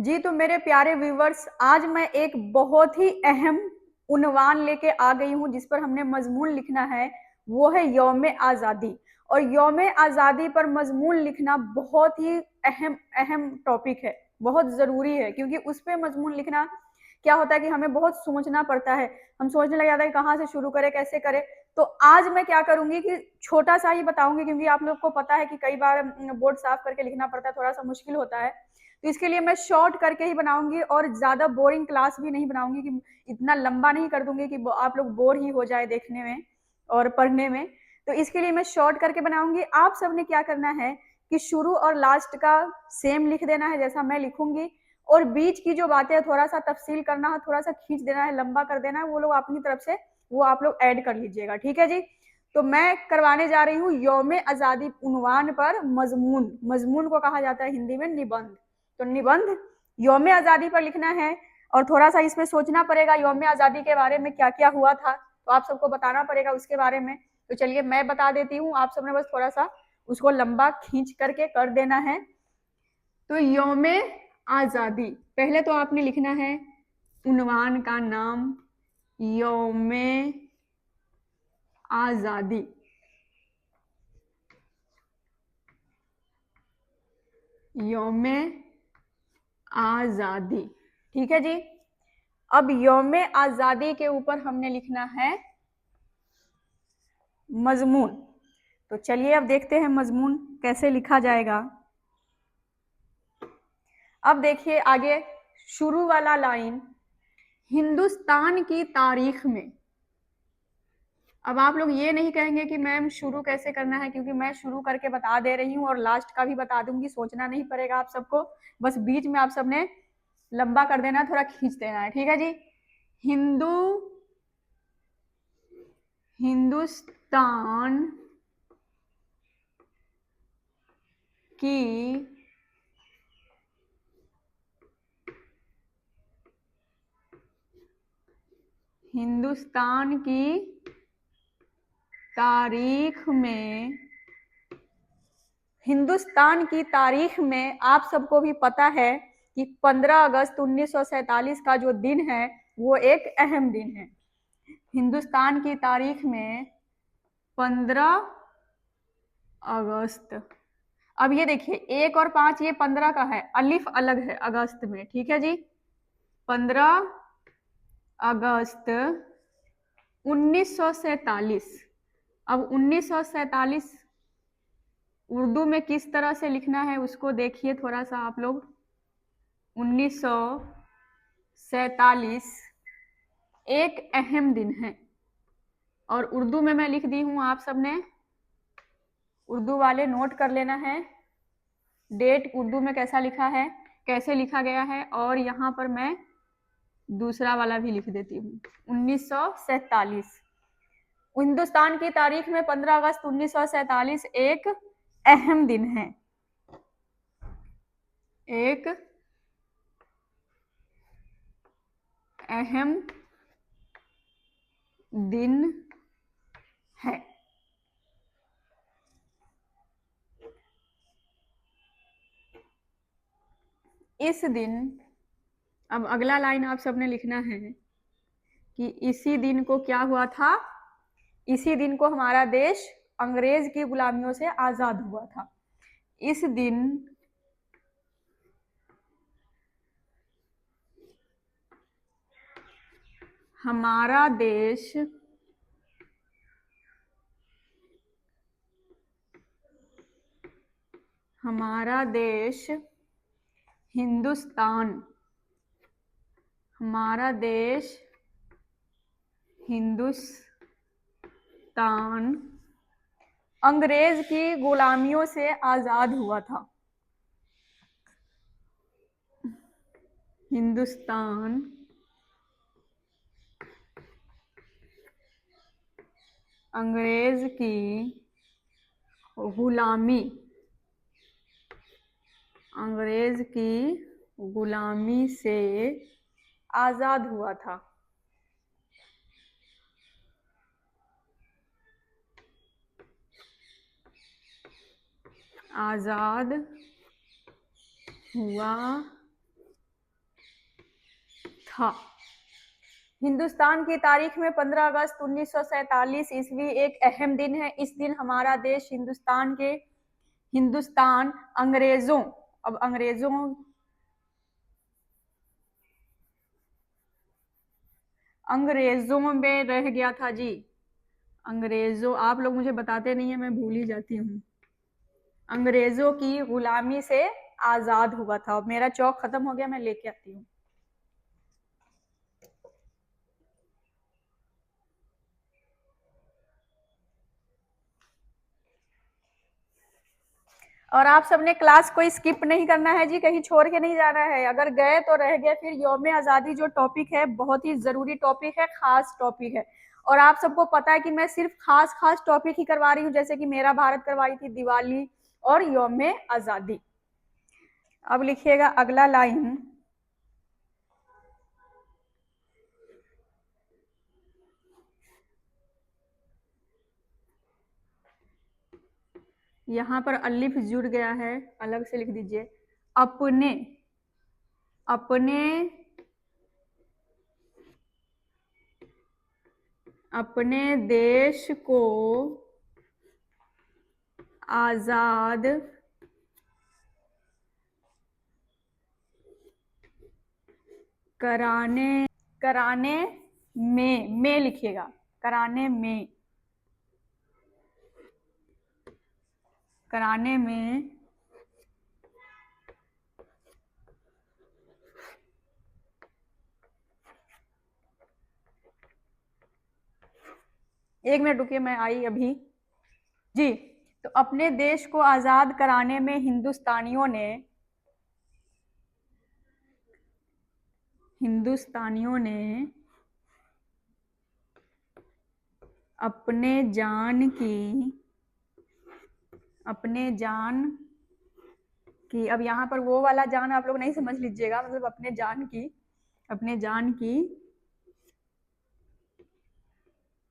जी तो मेरे प्यारे व्यूवर्स, आज मैं एक बहुत ही अहम उन्वान लेके आ गई हूँ जिस पर हमने मजमून लिखना है। वो है यौम आज़ादी। और यौम आज़ादी पर मजमून लिखना बहुत ही अहम अहम टॉपिक है, बहुत ज़रूरी है, क्योंकि उस पर मजमून लिखना क्या होता है कि हमें बहुत सोचना पड़ता है। हम सोचने लग जाते हैं कहाँ से शुरू करें, कैसे करें। तो आज मैं क्या करूंगी कि छोटा सा ही बताऊंगी, क्योंकि आप लोग को पता है कि कई बार बोर्ड साफ करके लिखना पड़ता है, थोड़ा सा मुश्किल होता है। तो इसके लिए मैं शॉर्ट करके ही बनाऊंगी और ज्यादा बोरिंग क्लास भी नहीं बनाऊंगी, कि इतना लंबा नहीं कर दूंगी कि आप लोग बोर ही हो जाए देखने में और पढ़ने में। तो इसके लिए मैं शॉर्ट करके बनाऊंगी। आप सबने क्या करना है कि शुरू और लास्ट का सेम लिख देना है जैसा मैं लिखूंगी, और बीच की जो बातें है थोड़ा सा तफसील करना है, थोड़ा सा खींच देना है, लंबा कर देना है, वो लोग अपनी तरफ से वो आप लोग ऐड कर लीजिएगा। ठीक है जी। तो मैं करवाने जा रही हूँ यौम आज़ादी उन्वान पर मजमून। मजमून को कहा जाता है हिंदी में निबंध। तो निबंध यौम आज़ादी पर लिखना है, और थोड़ा सा इसमें सोचना पड़ेगा यौम आज़ादी के बारे में क्या क्या हुआ था, तो आप सबको बताना पड़ेगा उसके बारे में। तो चलिए मैं बता देती हूँ, आप सबने बस थोड़ा सा उसको लंबा खींच करके कर देना है। तो यौम आज़ादी, पहले तो आपने लिखना है उन्वान का नाम, यौम आज़ादी। यौम आज़ादी, ठीक है जी। अब यौम आज़ादी के ऊपर हमने लिखना है मजमून। तो चलिए अब देखते हैं मजमून कैसे लिखा जाएगा। अब देखिए आगे शुरू वाला लाइन, हिंदुस्तान की तारीख में। अब आप लोग ये नहीं कहेंगे कि मैम शुरू कैसे करना है, क्योंकि मैं शुरू करके बता दे रही हूँ और लास्ट का भी बता दूंगी, सोचना नहीं पड़ेगा आप सबको। बस बीच में आप सबने लंबा कर देना है, थोड़ा खींच देना है। ठीक है जी। हिंदुस्तान की हिंदुस्तान की तारीख में, हिंदुस्तान की तारीख में आप सबको भी पता है कि 15 अगस्त 1947 का जो दिन है वो एक अहम दिन है। हिंदुस्तान की तारीख में 15 अगस्त। अब ये देखिए 1 और 5, ये 15 का है, अलिफ अलग है अगस्त में। ठीक है जी। 15 अगस्त 1947। अब 1947 उर्दू में किस तरह से लिखना है उसको देखिए थोड़ा सा आप लोग। 1947 एक अहम दिन है, और उर्दू में मैं लिख दी हूं, आप सबने उर्दू वाले नोट कर लेना है डेट उर्दू में कैसा लिखा है, कैसे लिखा गया है। और यहाँ पर मैं दूसरा वाला भी लिख देती हूँ, 1947। हिंदुस्तान की तारीख में 15 अगस्त 1947 एक अहम दिन है, एक अहम दिन है। इस दिन, अब अगला लाइन आप सबने लिखना है कि इसी दिन को क्या हुआ था, इसी दिन को हमारा देश अंग्रेज की गुलामियों से आजाद हुआ था। इस दिन हमारा देश हमारा देश हिंदुस्तान, हमारा देश हिंदुस्तान अंग्रेज की गुलामियों से आजाद हुआ था। हिंदुस्तान अंग्रेज की गुलामी, अंग्रेज की गुलामी से आजाद हुआ था। आजाद हुआ था। हिंदुस्तान की तारीख में 15 अगस्त 1947 ईस्वी एक अहम दिन है। इस दिन हमारा देश हिंदुस्तान अंग्रेजों अब अंग्रेजों में रह गया था जी। अंग्रेजों, आप लोग मुझे बताते नहीं है, मैं भूल ही जाती हूँ। अंग्रेजों की गुलामी से आजाद हुआ था। अब मेरा चौक खत्म हो गया, मैं लेके आती हूँ। और आप सबने क्लास को स्किप नहीं करना है जी, कहीं छोड़ के नहीं जाना है। अगर गए तो रह गए। फिर यौम आज़ादी जो टॉपिक है बहुत ही जरूरी टॉपिक है, खास टॉपिक है। और आप सबको पता है कि मैं सिर्फ खास खास टॉपिक ही करवा रही हूँ, जैसे कि मेरा भारत करवाई थी, दिवाली और यौम आज़ादी। अब लिखिएगा अगला लाइन। यहां पर अलिफ जुड़ गया है, अलग से लिख दीजिए। अपने अपने अपने देश को आजाद कराने में लिखिएगा, कराने में एक मिनट रुकिए, मैं आई अभी जी। तो अपने देश को आजाद कराने में हिंदुस्तानियों ने अपने जान की, अब यहाँ पर वो वाला जान आप लोग नहीं समझ लीजिएगा, मतलब अपने जान की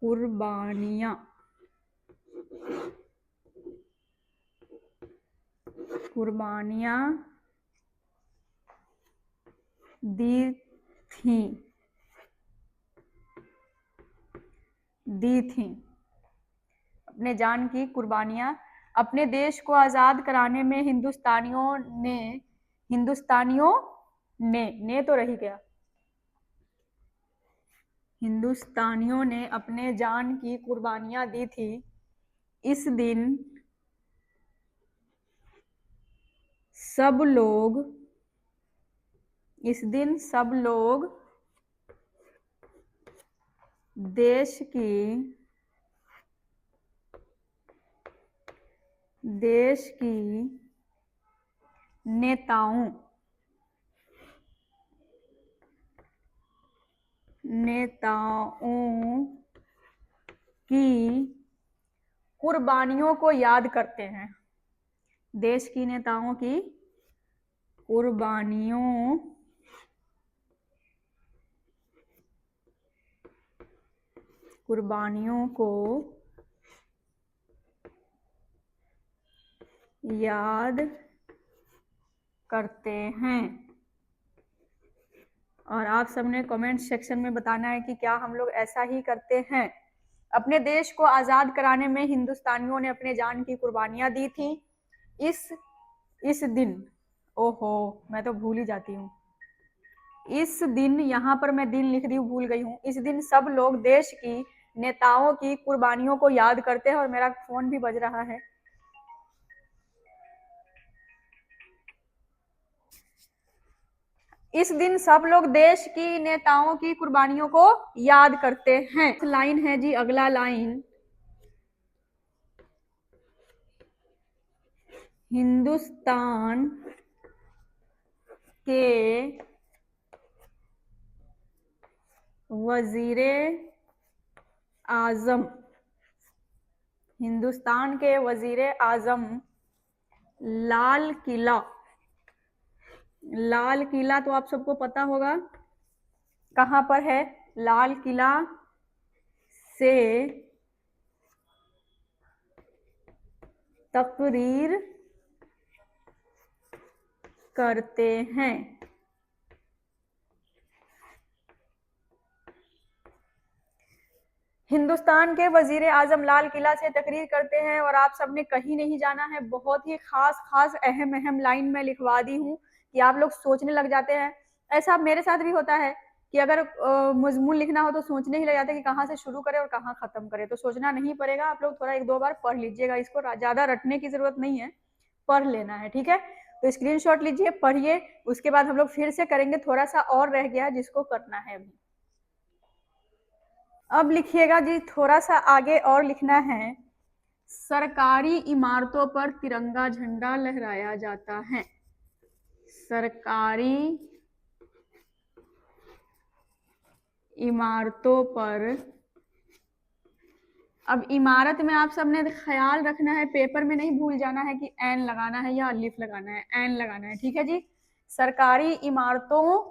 कुर्बानियां दी थी। अपने जान की कुर्बानियां, अपने देश को आजाद कराने में हिंदुस्तानियों ने तो रही गया, हिंदुस्तानियों ने अपने जान की कुर्बानियां दी थी। इस दिन सब लोग देश की नेताओं की कुर्बानियों को याद करते हैं। देश की नेताओं की कुर्बानियों को याद करते हैं। और आप सबने कमेंट सेक्शन में बताना है कि क्या हम लोग ऐसा ही करते हैं। अपने देश को आजाद कराने में हिंदुस्तानियों ने अपने जान की कुर्बानियां दी थी। इस दिन, ओहो मैं तो भूल ही जाती हूँ, इस दिन, यहाँ पर मैं दिन लिख दी हूँ, भूल गई हूँ। इस दिन सब लोग देश की नेताओं की कुर्बानियों को याद करते हैं। और मेरा फोन भी बज रहा है। इस दिन सब लोग देश की नेताओं की कुर्बानियों को याद करते हैं। लाइन है जी, अगला लाइन। हिंदुस्तान के वजीरे आजम लाल किला तो आप सबको पता होगा कहां पर है। लाल किला से तकरीर करते हैं। हिंदुस्तान के वजीर आजम लाल किला से तकरीर करते हैं और आप सबने कहीं नहीं जाना है। बहुत ही खास खास अहम अहम लाइन में लिखवा दी हूँ कि आप लोग सोचने लग जाते हैं। ऐसा मेरे साथ भी होता है कि अगर मजमून लिखना हो तो सोचने ही लग जाते हैं कि कहाँ से शुरू करें और कहाँ खत्म करें। तो सोचना नहीं पड़ेगा, आप लोग थोड़ा एक दो बार पढ़ लीजिएगा, इसको ज्यादा रटने की जरूरत नहीं है, पढ़ लेना है, ठीक है। तो स्क्रीनशॉट लीजिए, पढ़िए, उसके बाद हम लोग फिर से करेंगे। थोड़ा सा और रह गया जिसको करना है अभी। अब लिखिएगा जी, थोड़ा सा आगे और लिखना है। सरकारी इमारतों पर तिरंगा झंडा लहराया जाता है। सरकारी इमारतों पर, अब इमारत में आप सबने ख्याल रखना है, पेपर में नहीं भूल जाना है कि एन लगाना है या अलिफ लगाना है, एन लगाना है, ठीक है जी। सरकारी इमारतों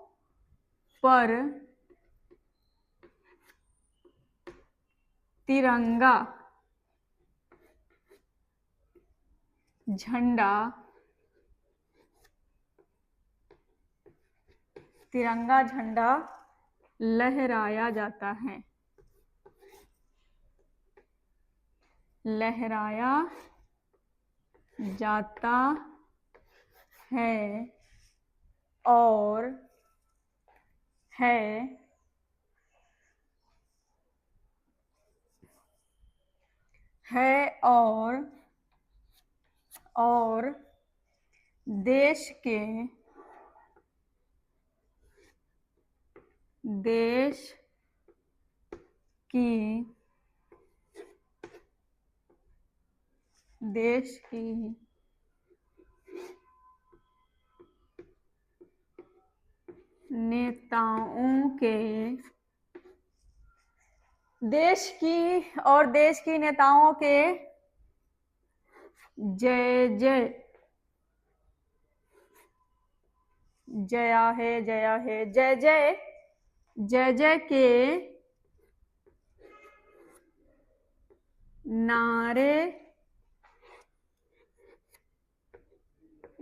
पर तिरंगा झंडा, तिरंगा झंडा लहराया जाता है, लहराया जाता है और है और देश की नेताओं के, देश की नेताओं के जय जय, जया है जय जय के नारे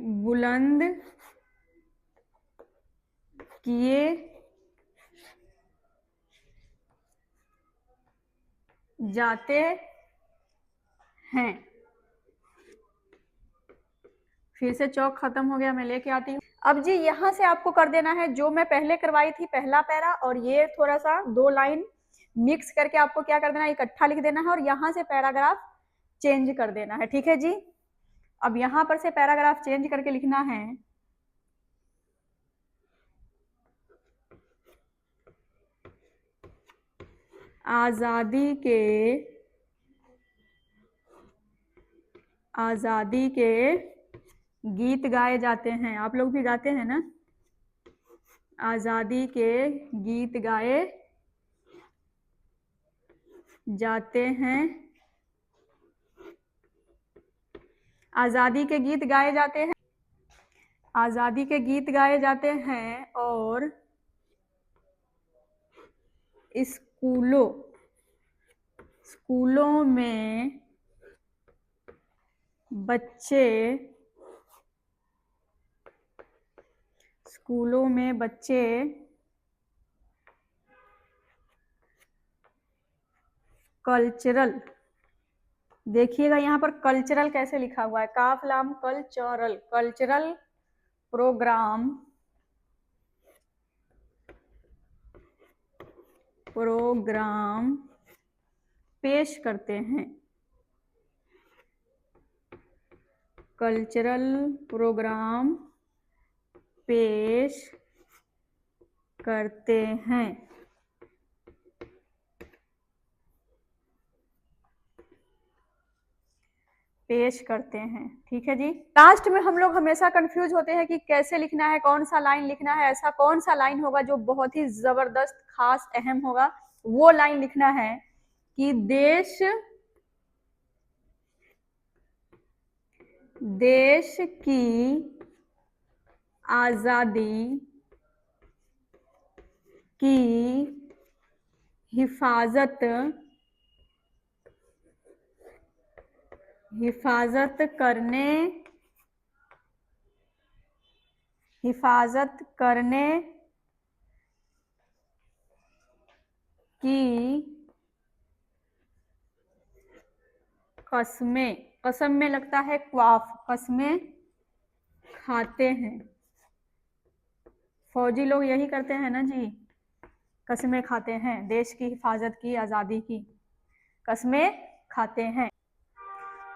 बुलंद किए जाते हैं। फिर से चौक खत्म हो गया, मैं लेके आती हूँ। अब जी यहाँ से आपको कर देना है जो मैं पहले करवाई थी, पहला पैरा और ये थोड़ा सा दो लाइन मिक्स करके आपको क्या कर देना है, इकट्ठा लिख देना है और यहाँ से पैराग्राफ चेंज कर देना है, ठीक है जी। अब यहाँ पर से पैराग्राफ चेंज करके लिखना है, आजादी के गीत गाए जाते हैं। आप लोग भी गाते हैं ना, आजादी के गीत गाए जाते हैं, आजादी के गीत गाए जाते हैं, आजादी के गीत गाए जाते हैं और स्कूलों में बच्चे कल्चरल, देखिएगा यहाँ पर कल्चरल कैसे लिखा हुआ है, काफ लाम कल्चरल, कल्चरल प्रोग्राम पेश करते हैं, कल्चरल प्रोग्राम पेश करते हैं, ठीक है जी। लास्ट में हम लोग हमेशा कंफ्यूज होते हैं कि कैसे लिखना है, कौन सा लाइन लिखना है। ऐसा कौन सा लाइन होगा जो बहुत ही जबरदस्त खास अहम होगा, वो लाइन लिखना है कि देश की आजादी की हिफाजत करने की कस्में, कसम में लगता है क्वाफ, कस्में खाते हैं। फौजी लोग यही करते हैं ना जी, कस्में खाते हैं, देश की हिफाजत की, आज़ादी की कस्में खाते हैं।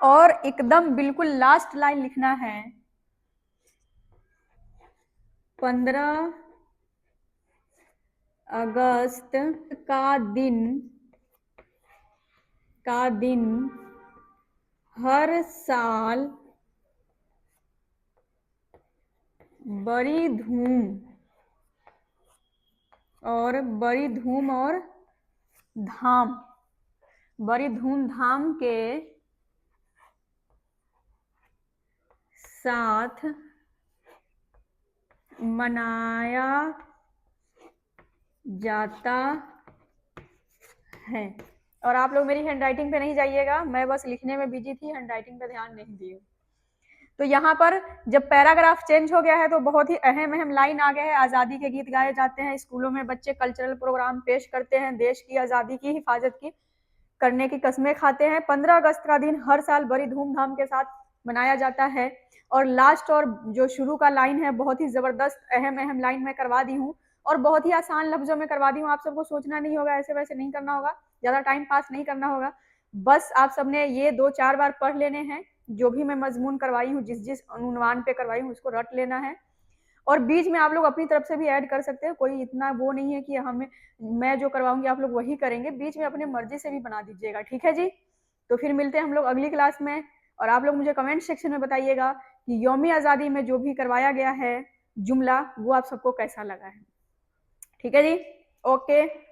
और एकदम बिल्कुल लास्ट लाइन लिखना है, 15 अगस्त का दिन हर साल बड़ी धूम और धाम, बड़ी धूमधाम के साथ मनाया जाता है। और आप लोग मेरी हैंडराइटिंग पे नहीं जाइएगा, मैं बस लिखने में बिजी थी, हैंडराइटिंग पे ध्यान नहीं दिए। तो यहाँ पर जब पैराग्राफ चेंज हो गया है तो बहुत ही अहम लाइन आ गया है, आज़ादी के गीत गाए जाते हैं, स्कूलों में बच्चे कल्चरल प्रोग्राम पेश करते हैं, देश की आज़ादी की हिफाजत की करने की कस्में खाते हैं। 15 अगस्त का दिन हर साल बड़ी धूमधाम के साथ मनाया जाता है। और लास्ट और जो शुरू का लाइन है बहुत ही जबरदस्त अहम लाइन मैं करवा दी हूँ, और बहुत ही आसान लफ्जों में करवा दी हूँ। आप सबको सोचना नहीं होगा, ऐसे वैसे नहीं करना होगा, ज्यादा टाइम पास नहीं करना होगा, बस आप सबने ये 2-4 बार पढ़ लेने हैं। जो भी मैं मजमून करवाई हूँ, जिस उन्वान पे करवाई हूँ, उसको रट लेना है। और बीच में आप लोग अपनी तरफ से भी ऐड कर सकते हैं, कोई इतना वो नहीं है कि हमें मैं जो करवाऊंगी आप लोग वही करेंगे, बीच में अपने मर्जी से भी बना दीजिएगा, ठीक है जी। तो फिर मिलते हैं हम लोग अगली क्लास में, और आप लोग मुझे कमेंट सेक्शन में बताइएगा कि यौम आज़ादी में जो भी करवाया गया है जुमला वो आप सबको कैसा लगा है, ठीक है जी। ओके।